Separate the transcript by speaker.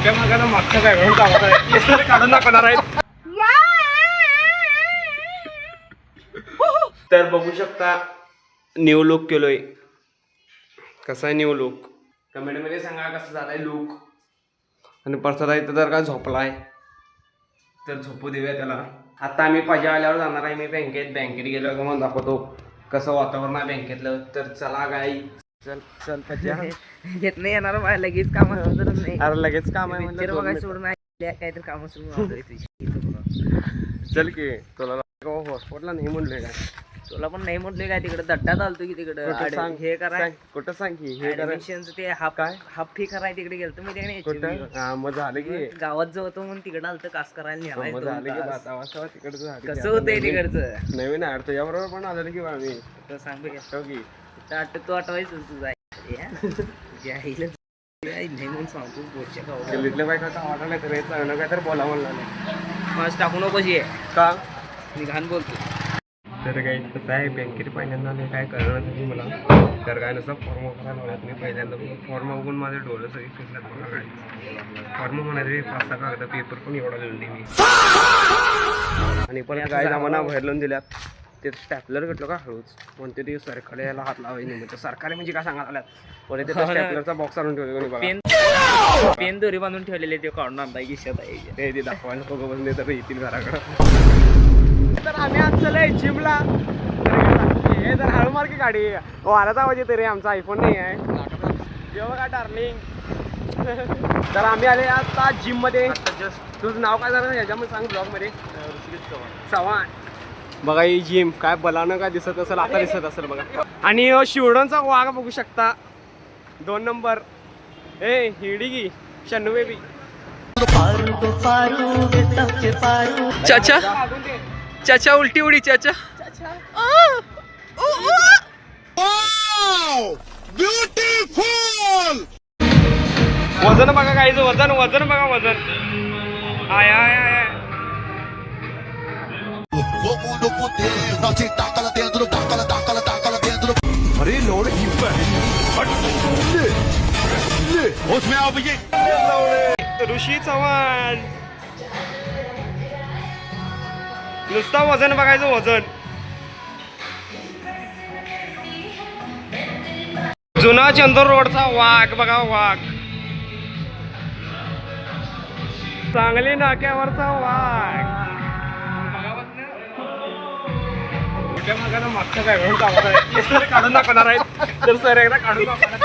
Speaker 1: उलट्या मागायला मागच्या काय काढून दाखवणार आहेत. तर बघू शकता न्यू लुक केलोय. कसा आहे न्यू लुक कमेंट मध्ये सांगा कसं झालाय लुक. आणि परसादा इथं जर का झोपलाय तर झोपू देऊया त्याला. आता आम्ही पजा आल्यावर जाणार आहे. मी बँकेत गेलो का मग दाखवतो कसं वातावरण आहे बँकेतलं. तर चला गाई चल चल पजा
Speaker 2: घेत नाही येणार बाय लगेच काम नाही.
Speaker 1: अरे लगेच काम आहे म्हणलं
Speaker 2: बघा सोडून काहीतरी काम सुरू.
Speaker 1: चल की तुला हॉस्पिटलला नाही म्हणलोय का.
Speaker 2: तुला पण नाही म्हटलं काय तिकडे दड्डात आलतो की तिकडे हे कराय
Speaker 1: कुठं सांग की हे
Speaker 2: ऍडमिशनचं ते हाफ फी कराय तिकडे गेलतो मी तिकडे.
Speaker 1: मग झालं की
Speaker 2: गावात जो होतो म्हणून तिकडे आलतो कास करायला
Speaker 1: मग झालं की वातावरण तिकडचं झालं.
Speaker 2: कसं होतंय तिकडचं
Speaker 1: नवीन आहे तुझ्याबरोबर पण आलं की आम्ही
Speaker 2: तर सांग
Speaker 1: की
Speaker 2: तू आठवायचं तुझा म्हणून सांगतो
Speaker 1: गल्लीतल्या बायका का वाटलं नाही तर चांगलं काय तर बोला म्हणला नाही.
Speaker 2: माझ टाकू नको जे
Speaker 1: का
Speaker 2: मी घाण बोलतो.
Speaker 1: तर काही कसं आहे बँकेत पहिल्यांदा नाही काय करणार नाही मला. तर काय नसतं फॉर्म करायला मिळत नाही. पहिल्यांदा फॉर्म बघून माझे डोळे सगळी फिरल्यात मला काय फॉर्म म्हणायचे 5-6 कागद पेपर पण एवढा लिहून मी. आणि परत काय जमाना बाहेर लावून दिल्यात. ते स्टॅपलर घेतलं का हळूच म्हणते ते सरकारला याला हात लावायचे म्हणजे सरकारी म्हणजे काय सांगायला आल्यात. परत ते स्टॅपलरचा बॉक्स आणून ठेवले
Speaker 2: पेन दोरी बांधून ठेवलेले ते काढून आणता गिशात आहे
Speaker 1: ते दाखवायला नको बसले तर येतील घराकडं. तर आम्ही आज चाललोय जिमला. हे तर हळू मार की गाडी वाराचा आवाज येते रे. आमचा आयफोन नाही आहे जेव्हा का डार्लिंग. तर आम्ही आले आता जिम मध्ये. तुझं नाव काय झालं याच्यामध्ये सांग ब्लॉग मध्ये. चव्हाण. बघा ही जिम काय बलानं काय दिसत असेल आता दिसत असेल बघा. आणि शिवडोनचा वाघ बघू शकता 2 नंबर. ए हिडी की शन्नू बेबी.
Speaker 2: चाचा चाचा उलटी उडी चाचा.
Speaker 1: वजन बघा काहीच वजन बघा वजन. आय आय आय
Speaker 3: अरे लोड
Speaker 1: ऋषी चव्हाण. नुसता वजन बघायचं वजन. जुना चंदूर रोडचा वाघ बघा वाघ. सांगली नाक्यावरचा वाघ. मागच्या काय काढून दाखवणार आहेत. तर सर एकदा काढून दाखवणार.